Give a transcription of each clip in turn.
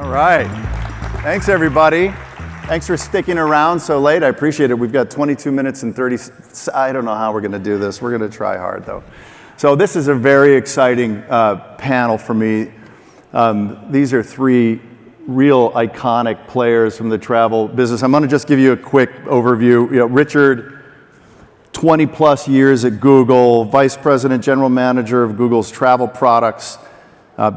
All right. Thanks, everybody. Thanks for sticking around so late. I appreciate it. We've got 22 minutes and 30. I don't know how we're going to do this. We're going to try hard, though. So this is a very exciting panel for me. These are three real iconic players from the travel business. I'm going to just give you a quick overview. You know, Richard, 20 plus years at Google, Vice President, General Manager of Google's travel products,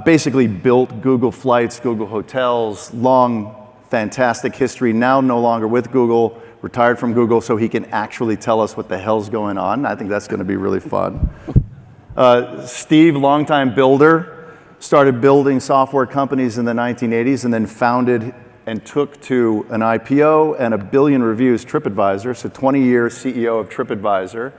basically built Google Flights, Google Hotels, long, fantastic history, now no longer with Google, retired from Google so he can actually tell us what the hell's going on. I think that's going to be really fun. Steve, longtime builder, started building software companies in the 1980s and then founded and took to an IPO and 1 billion reviews Tripadvisor, so 20-year CEO of Tripadvisor,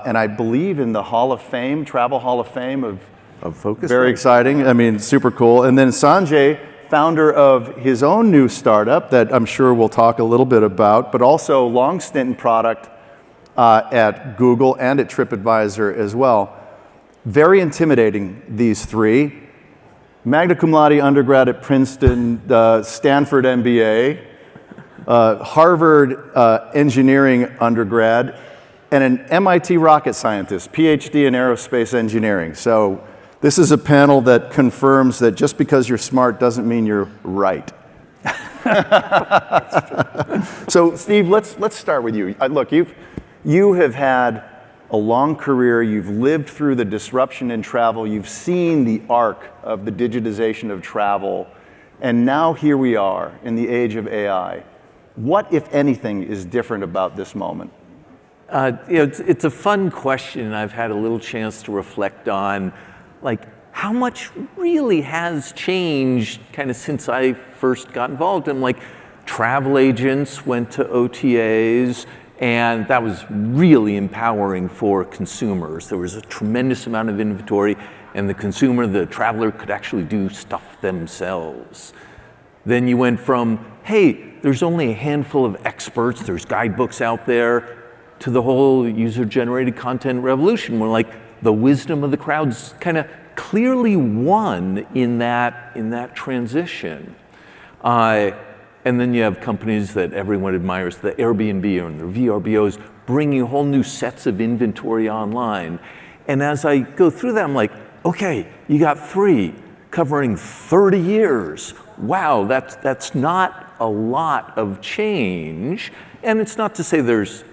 and I believe in the Hall of Fame, Travel Hall of Fame of Phocuswright. Very exciting, I mean, super cool. And then Sanjay, founder of his own new startup that I'm sure we'll talk a little bit about, but also long stint in product at Google and at Tripadvisor as well. Very intimidating, these three. Magna cum laude undergrad at Princeton, Stanford MBA, Harvard engineering undergrad, and an MIT rocket scientist, PhD in aerospace engineering. So this is a panel that confirms that just because you're smart doesn't mean you're right. So Steve, let's start with you. Look, you have had a long career, you've lived through the disruption in travel, you've seen the arc of the digitization of travel, and now here we are in the age of AI. What, if anything, is different about this moment? It's a fun question. I've had a little chance to reflect on, like, how much really has changed kind of since I first got involved. And like, travel agents went to OTAs, and that was really empowering for consumers. There was a tremendous amount of inventory, and the consumer, the traveler, could actually do stuff themselves. Then you went from, hey, there's only a handful of experts, there's guidebooks out there, to the whole user-generated content revolution, where like the wisdom of the crowds kind of clearly won in that transition. And then you have companies that everyone admires, the Airbnb and the VRBOs, bringing whole new sets of inventory online. And as I go through that, I'm like, okay, you got three covering 30 years. Wow, that's not a lot of change. And it's not to say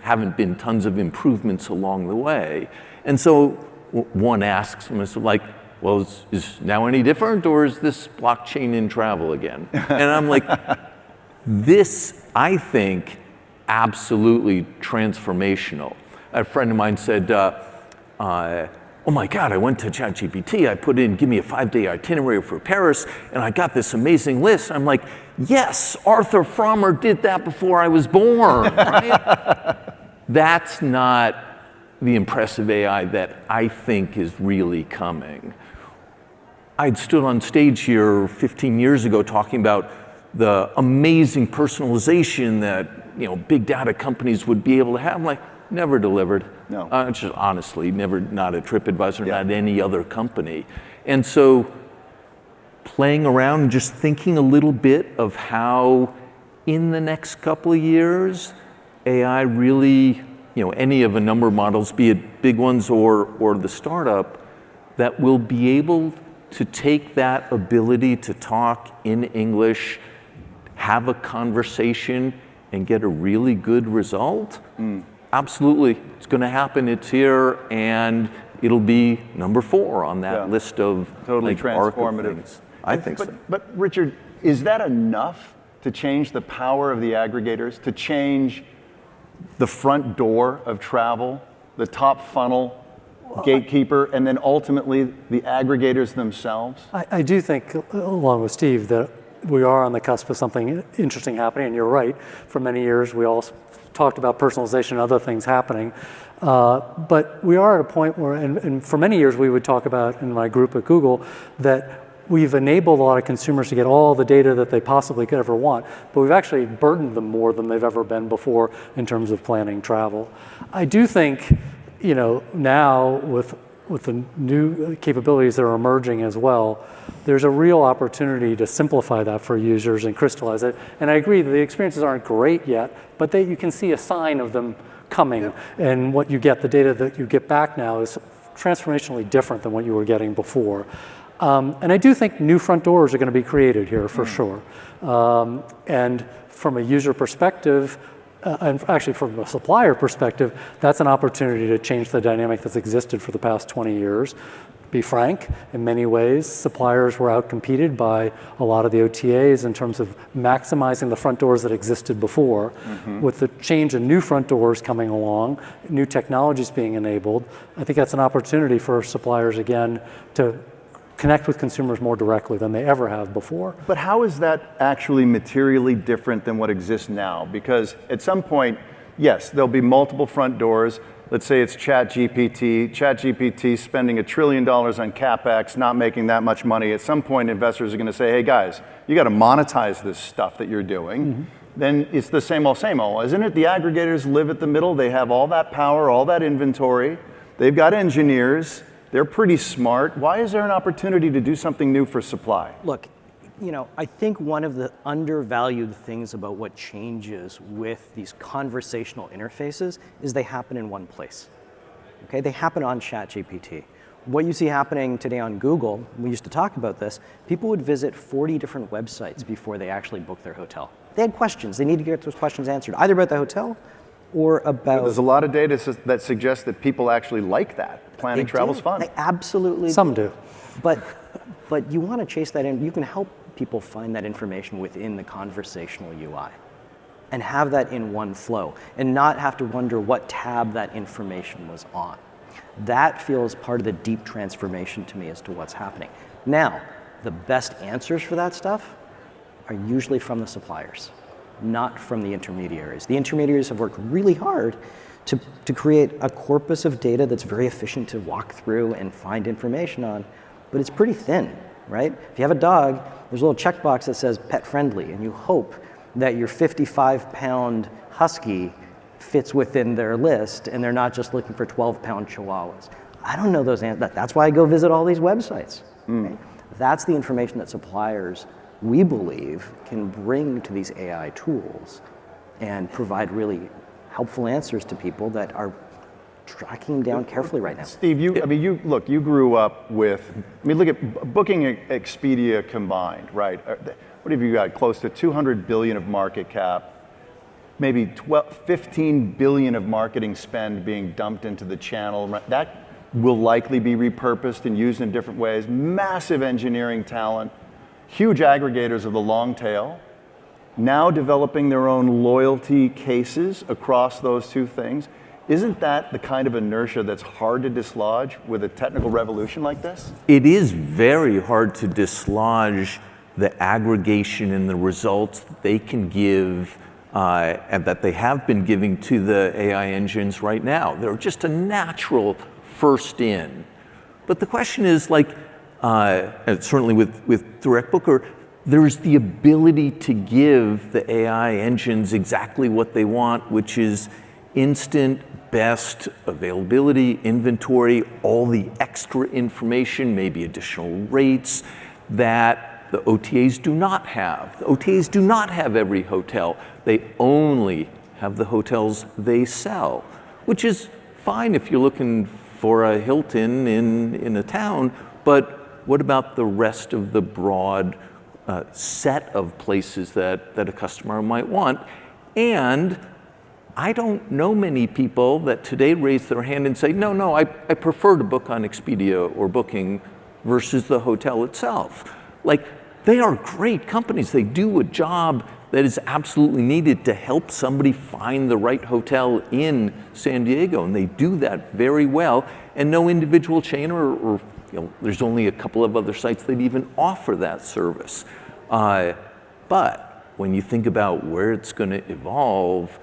haven't been tons of improvements along the way. And so one asks myself, like, well, is now any different, or is this blockchain in travel again? And I'm like, this, I think, absolutely transformational. A friend of mine said, oh my God, I went to ChatGPT, I put in, give me a 5-day itinerary for Paris, and I got this amazing list. I'm like, yes, Arthur Frommer did that before I was born, right? That's not the impressive AI that I think is really coming. I'd stood on stage here 15 years ago talking about the amazing personalization that big data companies would be able to have. I'm like, never delivered. No. Just honestly, never, not at Tripadvisor, not any other company. And so playing around and just thinking a little bit of how in the next couple of years, AI really, any of a number of models, be it big ones or the startup, that will be able to take that ability to talk in English, have a conversation, and get a really good result. Absolutely, it's going to happen. It's here, and it'll be number 4 on that list of totally like, transformative things. I think so. But Richard, is that enough to change the power of the aggregators, to change the front door of travel, the top funnel gatekeeper, and then ultimately the aggregators themselves? I do think, along with Steve, that we are on the cusp of something interesting happening, and you're right. For many years, we all talked about personalization and other things happening. But we are at a point where, and for many years we would talk about in my group at Google, that we've enabled a lot of consumers to get all the data that they possibly could ever want, but we've actually burdened them more than they've ever been before in terms of planning travel. I do think, now with with the new capabilities that are emerging as well, there's a real opportunity to simplify that for users and crystallize it. And I agree that the experiences aren't great yet, but you can see a sign of them coming. Yep. And what you get, the data that you get back now is transformationally different than what you were getting before. And I do think new front doors are going to be created here for sure. And from a user perspective, and actually from a supplier perspective, that's an opportunity to change the dynamic that's existed for the past 20 years. Be frank, in many ways, suppliers were outcompeted by a lot of the OTAs in terms of maximizing the front doors that existed before. With the change in new front doors coming along, new technologies being enabled, I think that's an opportunity for suppliers again to connect with consumers more directly than they ever have before. But how is that actually materially different than what exists now? Because at some point, yes, there'll be multiple front doors. Let's say it's ChatGPT. ChatGPT spending $1 trillion on CapEx, not making that much money. At some point, investors are going to say, hey guys, you got to monetize this stuff that you're doing. Then it's the same old, isn't it? The aggregators live at the middle. They have all that power, all that inventory. They've got engineers. They're pretty smart. Why is there an opportunity to do something new for supply? Look, I think one of the undervalued things about what changes with these conversational interfaces is they happen in one place. Okay, they happen on ChatGPT. What you see happening today on Google, we used to talk about this, people would visit 40 different websites before they actually book their hotel. They had questions. They needed to get those questions answered, either about the hotel or about... But there's a lot of data that suggests that people actually like that. Planning travel's fun. They absolutely Some do. But you want to chase that in. You can help people find that information within the conversational UI and have that in one flow and not have to wonder what tab that information was on. That feels part of the deep transformation to me as to what's happening. Now, the best answers for that stuff are usually from the suppliers, not from the intermediaries. The intermediaries have worked really hard to create a corpus of data that's very efficient to walk through and find information on, but it's pretty thin, right? If you have a dog, there's a little checkbox that says pet friendly, and you hope that your 55-pound husky fits within their list and they're not just looking for 12-pound chihuahuas. I don't know those answers. That's why I go visit all these websites. Right? That's the information that suppliers, we believe, can bring to these AI tools and provide really helpful answers to people that are tracking them down carefully right now. Steve, you grew up with, look at Booking and Expedia combined, right? What have you got? Close to 200 billion of market cap, maybe 15 billion of marketing spend being dumped into the channel. That will likely be repurposed and used in different ways. Massive engineering talent, huge aggregators of the long tail, now developing their own loyalty cases across those two things. Isn't that the kind of inertia that's hard to dislodge with a technical revolution like this? It is very hard to dislodge the aggregation and the results that they can give and that they have been giving to the AI engines right now. They're just a natural first in. But the question is, and certainly with DirectBooker, there's the ability to give the AI engines exactly what they want, which is instant, best availability, inventory, all the extra information, maybe additional rates that the OTAs do not have. The OTAs do not have every hotel. They only have the hotels they sell, which is fine if you're looking for a Hilton in a town, but what about the rest of the broad set of places that a customer might want? And I don't know many people that today raise their hand and say, no, I prefer to book on Expedia or Booking versus the hotel itself. They are great companies. They do a job that is absolutely needed to help somebody find the right hotel in San Diego, and they do that very well. And no individual chain or there's only a couple of other sites that even offer that service. But when you think about where it's going to evolve,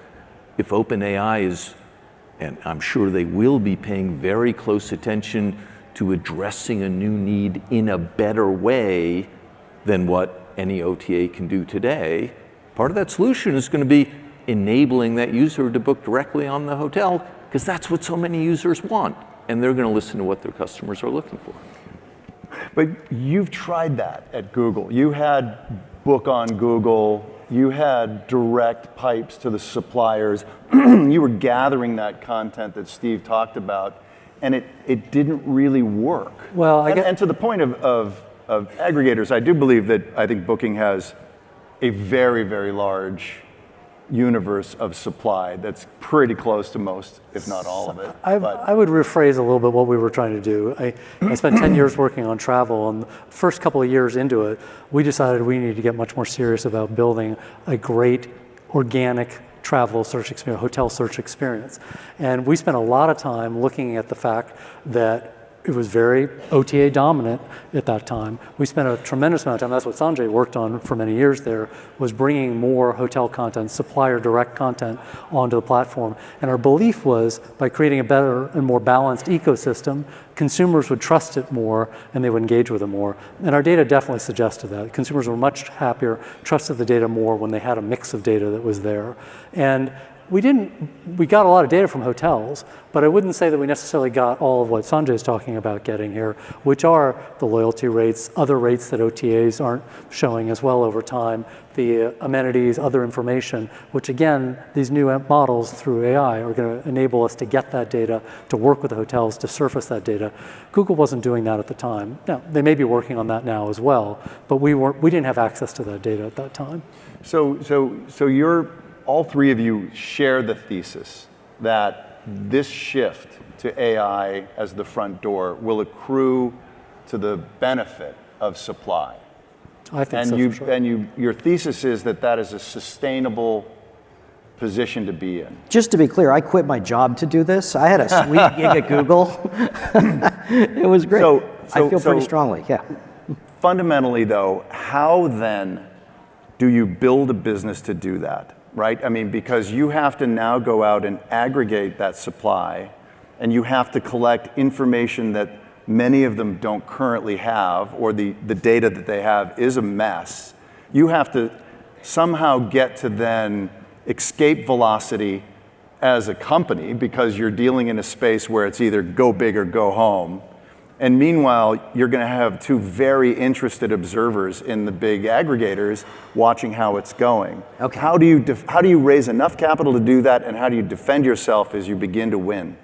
if OpenAI is, and I'm sure they will be paying very close attention to addressing a new need in a better way than what any OTA can do today, part of that solution is going to be enabling that user to book directly on the hotel, because that's what so many users want. and they're going to listen to what their customers are looking for. But you've tried that at Google. You had Book on Google. You had direct pipes to the suppliers. You were gathering that content that Steve talked about, and it didn't really work. Well, and to the point of aggregators, I do believe that I think Booking has a very, very large universe of supply that's pretty close to most, if not all of it. I would rephrase a little bit what we were trying to do. I spent 10 years working on travel, and the first couple of years into it, we decided we needed to get much more serious about building a great organic travel search experience, hotel search experience. And we spent a lot of time looking at the fact that it was very OTA dominant at that time. We spent a tremendous amount of time, that's what Sanjay worked on for many years there, was bringing more hotel content, supplier direct content onto the platform. And our belief was by creating a better and more balanced ecosystem, consumers would trust it more and they would engage with it more. And our data definitely suggested that. Consumers were much happier, trusted the data more when they had a mix of data that was there. And we got a lot of data from hotels, but I wouldn't say that we necessarily got all of what Sanjay's talking about getting here, which are the loyalty rates, other rates that OTAs aren't showing as well over time, the amenities, other information, which again, these new models through AI are going to enable us to get that data, to work with the hotels, to surface that data. Google wasn't doing that at the time. Now, they may be working on that now as well, but we didn't have access to that data at that time. So all three of you share the thesis that this shift to AI as the front door will accrue to the benefit of supply. I think so, for sure. And your thesis is that that is a sustainable position to be in. Just to be clear, I quit my job to do this. I had a sweet gig at Google. It was great. I feel pretty strongly, yeah. Fundamentally though, how then do you build a business to do that? Right? I mean, because you have to now go out and aggregate that supply, and you have to collect information that many of them don't currently have, or the data that they have is a mess. You have to somehow get to then escape velocity as a company, because you're dealing in a space where it's either go big or go home. And meanwhile, you're going to have two very interested observers in the big aggregators watching how it's going. Okay. How do you raise enough capital to do that, and how do you defend yourself as you begin to win?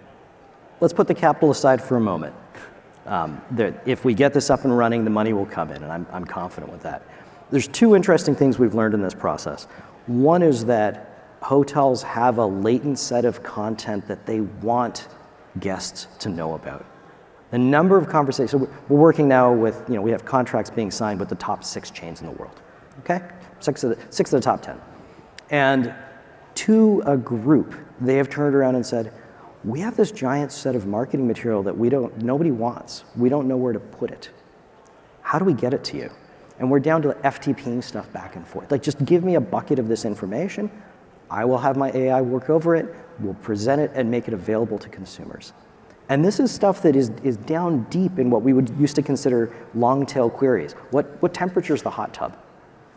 Let's put the capital aside for a moment. If we get this up and running, the money will come in, and I'm confident with that. There's two interesting things we've learned in this process. One is that hotels have a latent set of content that they want guests to know about. The number of conversations, so we're working now with, we have contracts being signed with the top 6 chains in the world, okay? 6 of the top 10. And to a group, they have turned around and said, we have this giant set of marketing material that nobody wants. We don't know where to put it. How do we get it to you? And we're down to FTPing stuff back and forth. Like, just give me a bucket of this information. I will have my AI work over it. We'll present it and make it available to consumers. And this is stuff that is down deep in what we would used to consider long-tail queries. What temperature is the hot tub?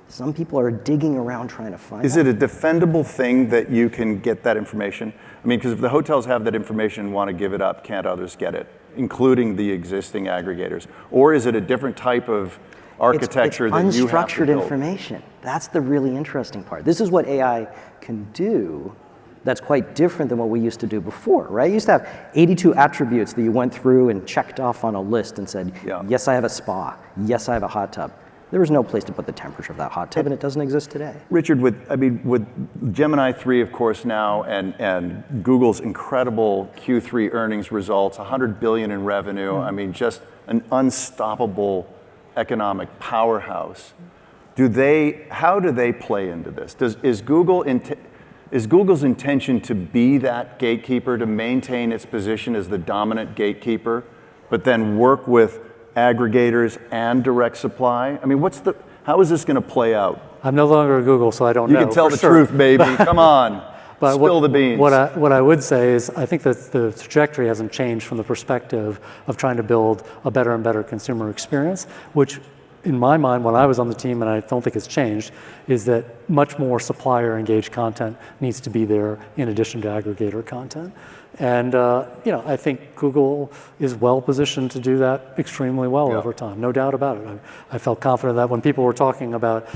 Some people are digging around trying to find Is that. it a defendable thing that you can get that information? I mean, because if the hotels have that information and want to give it up, can't others get it, including the existing aggregators? Or is it a different type of architecture that you have to unstructured build? information. That's the really interesting part. This is what AI can do that's quite different than what we used to do before, right? You used to have 82 attributes that you went through and checked off on a list and said, yes, I have a spa. Yes, I have a hot tub. There was no place to put the temperature of that hot tub, and it doesn't exist today. Richard, with Gemini 3, of course, now, and Google's incredible Q3 earnings results, $100 billion in revenue, I mean, just an unstoppable economic powerhouse. How do they play into this? Is Google's intention to be that gatekeeper, to maintain its position as the dominant gatekeeper, but then work with aggregators and direct supply? I mean, how is this going to play out? I'm no longer at Google, so I don't know. You can tell the truth, baby. Come on. But Spill the beans. What I would say is I think that the trajectory hasn't changed from the perspective of trying to build a better and better consumer experience, which in my mind, when I was on the team, and I don't think it's changed, is that much more supplier-engaged content needs to be there in addition to aggregator content. And I think Google is well positioned to do that extremely well over time, no doubt about it. I felt confident that when people were talking about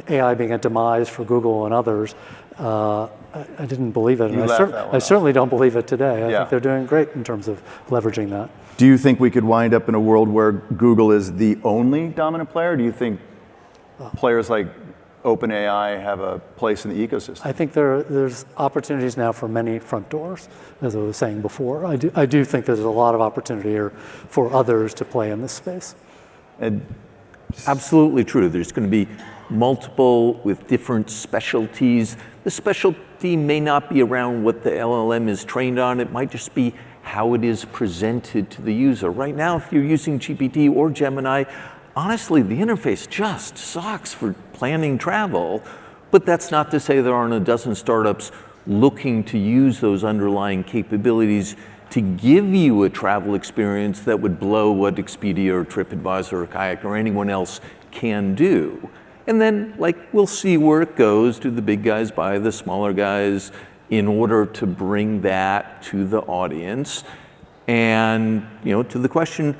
AI being a demise for Google and others, I didn't believe it. And I certainly don't believe it today. I think they're doing great in terms of leveraging that. Do you think we could wind up in a world where Google is the only dominant player? Do you think players like OpenAI have a place in the ecosystem? I think there's opportunities now for many front doors, as I was saying before. I do think there's a lot of opportunity here for others to play in this space. Absolutely true. There's going to be multiple with different specialties. The specialty may not be around what the LLM is trained on. It might just be how it is presented to the user. Right now, if you're using GPT or Gemini, honestly, the interface just sucks for planning travel. But that's not to say there aren't a dozen startups looking to use those underlying capabilities to give you a travel experience that would blow what Expedia or Tripadvisor or Kayak or anyone else can do. And then, we'll see where it goes. Do the big guys buy the smaller guys in order to bring that to the audience? And, to the question,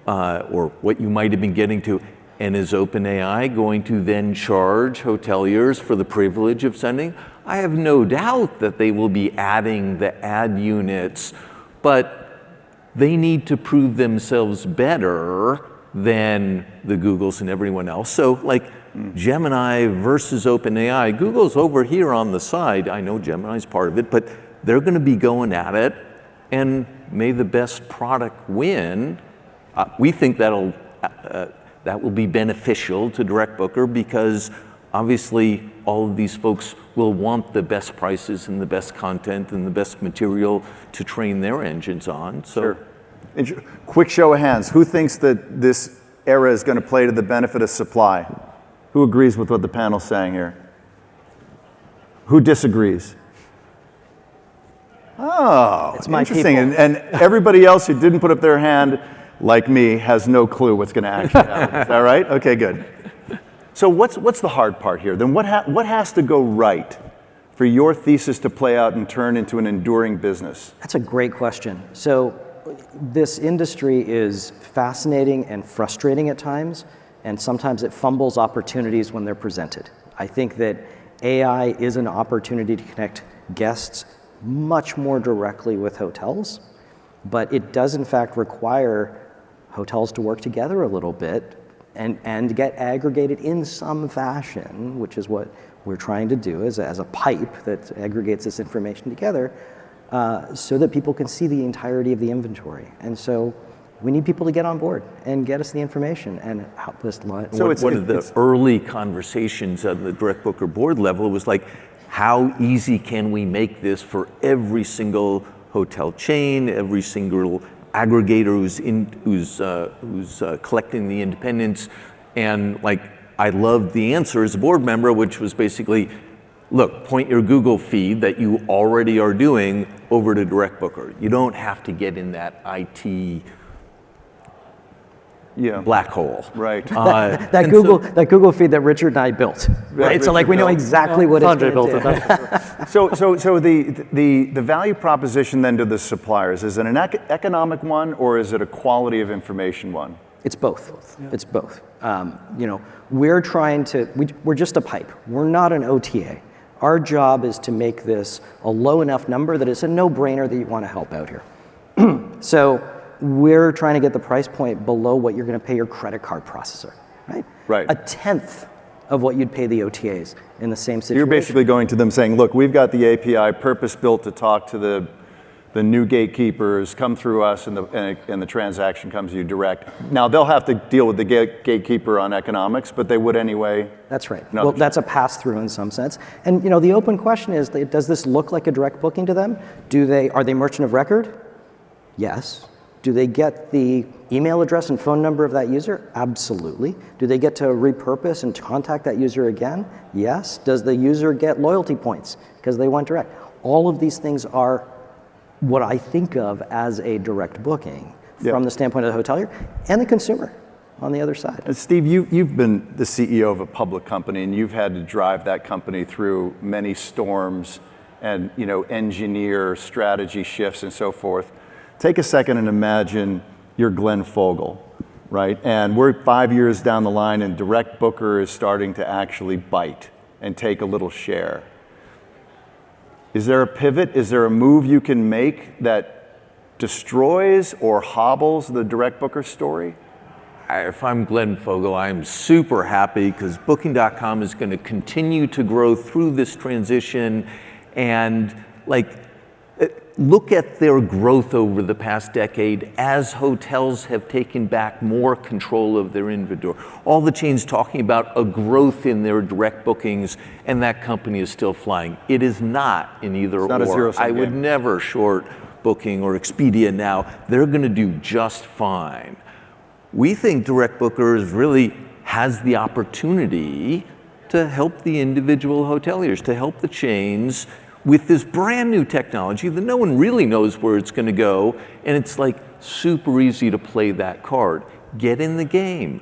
or what you might have been getting to, and is OpenAI going to then charge hoteliers for the privilege of sending? I have no doubt that they will be adding the ad units, but they need to prove themselves better than the Googles and everyone else. So Gemini versus OpenAI, Google's over here on the side. I know Gemini's part of it, but they're going to be going at it, and may the best product win. We think that will be beneficial to DirectBooker because obviously all of these folks will want the best prices and the best content and the best material to train their engines on. So, sure. Quick show of hands. Who thinks that this era is going to play to the benefit of supply? Who agrees with what the panel's saying here? Who disagrees? Oh, it's my interesting. people. And everybody else who didn't put up their hand, like me, has no clue what's going to actually happen. Is that right? Okay, good. So what's the hard part here? Then what has to go right for your thesis to play out and turn into an enduring business? That's a great question. So this industry is fascinating and frustrating at times, and sometimes it fumbles opportunities when they're presented. I think that AI is an opportunity to connect guests much more directly with hotels, but it does in fact require hotels to work together a little bit and get aggregated in some fashion, which is what we're trying to do as a pipe that aggregates this information together so that people can see the entirety of the inventory. And so we need people to get on board and get us the information and help us. So one of the early conversations at the DirectBooker board level was how easy can we make this for every single hotel chain, every single aggregator who's collecting the independents? And I loved the answer as a board member, which was basically, look, point your Google feed that you already are doing over to DirectBooker. You don't have to get in that IT black hole. Right. That Google feed that Richard and I built. Right. So we know exactly what it's going to do. So the value proposition then to the suppliers, is it an economic one or is it a quality of information one? It's both. Yeah. It's both. We're trying to, we're just a pipe. We're not an OTA. Our job is to make this a low enough number that it's a no-brainer that you want to help out here. So we're trying to get the price point below what you're going to pay your credit card processor, right? Right. A tenth of what you'd pay the OTAs in the same situation. You're basically going to them saying, look, we've got the API purpose-built to talk to the new gatekeepers, come through us, and the transaction comes to you direct. Now, they'll have to deal with the gatekeeper on economics, but they would anyway. That's right. Well, that's a pass-through in some sense. And the open question is, does this look like a direct booking to them? Are they merchant of record? Yes. Do they get the email address and phone number of that user? Absolutely. Do they get to repurpose and contact that user again? Yes. Does the user get loyalty points because they went direct? All of these things are what I think of as a direct booking from the standpoint of the hotelier and the consumer. on the other side. And Steve, you've been the CEO of a public company, and you've had to drive that company through many storms and engineer strategy shifts and so forth. Take a second and imagine you're Glenn Fogel, right? And we're 5 years down the line, and DirectBooker is starting to actually bite and take a little share. Is there a pivot? Is there a move you can make that destroys or hobbles the DirectBooker story? If I'm Glenn Fogel, I'm super happy because Booking.com is going to continue to grow through this transition, and look at their growth over the past decade as hotels have taken back more control of their inventory. All the chains talking about a growth in their direct bookings, and that company is still flying. It is not an either or. Not a zero-sum I would game. never short Booking or Expedia now. They're going to do just fine. We think DirectBooker really has the opportunity to help the individual hoteliers, to help the chains with this brand new technology that no one really knows where it's going to go, and it's super easy to play that card. Get in the game.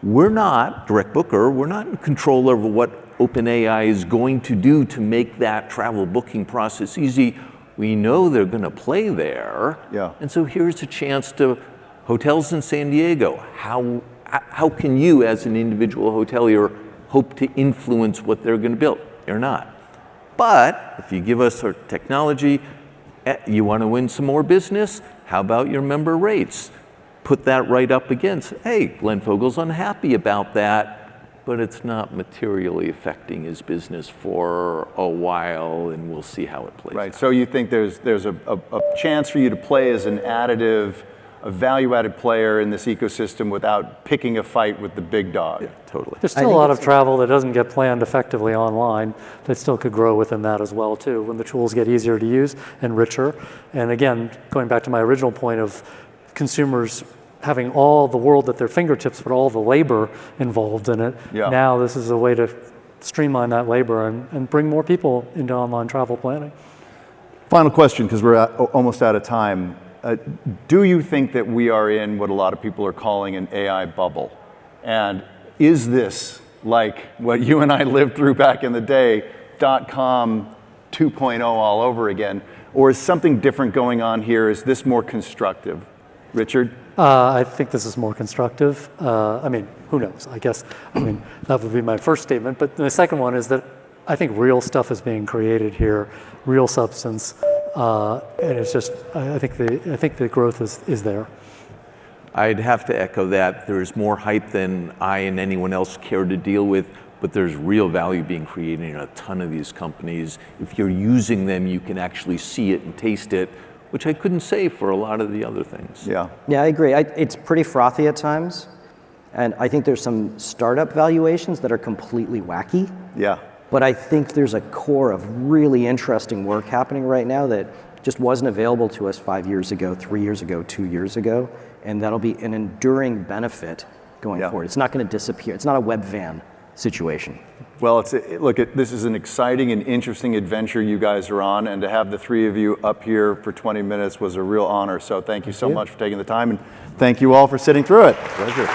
We're not, DirectBooker, we're not in control over what OpenAI is going to do to make that travel booking process easy. We know they're going to play there. Yeah. And so here's a chance to hotels in San Diego. How can you as an individual hotelier hope to influence what they're going to build? You're not. But if you give us our technology, you want to win some more business, how about your member rates? Put that right up against, hey, Glenn Fogel's unhappy about that, but it's not materially affecting his business for a while, and we'll see how it plays Right, out. so you think there's a chance for you to play as an additive, a value-added player in this ecosystem without picking a fight with the big dog. Yeah, totally. There's still a lot of travel that doesn't get planned effectively online that still could grow within that as well too, when the tools get easier to use and richer. And again, going back to my original point of consumers having all the world at their fingertips, but all the labor involved in it. Yeah. Now this is a way to streamline that labor and bring more people into online travel planning. Final question, because we're almost out of time. Do you think that we are in what a lot of people are calling an AI bubble? And is this like what you and I lived through back in the day, .com 2.0 all over again? Or is something different going on here? Is this more constructive? Richard? I think this is more constructive. Who knows? That would be my first statement. But the second one is that I think real stuff is being created here, real substance. And it's just, I think the growth is there. I'd have to echo that. There's more hype than I and anyone else care to deal with, but there's real value being created in a ton of these companies. If you're using them, you can actually see it and taste it, which I couldn't say for a lot of the other things. Yeah. Yeah, I agree. It's pretty frothy at times, and I think there's some startup valuations that are completely wacky. Yeah. But I think there's a core of really interesting work happening right now that just wasn't available to us 5 years ago, 3 years ago, 2 years ago, and that'll be an enduring benefit going forward. It's not going to disappear. It's not a web van situation. Well, this is an exciting and interesting adventure you guys are on, and to have the three of you up here for 20 minutes was a real honor. So thank you so much for taking the time, and thank you all for sitting through it. Pleasure.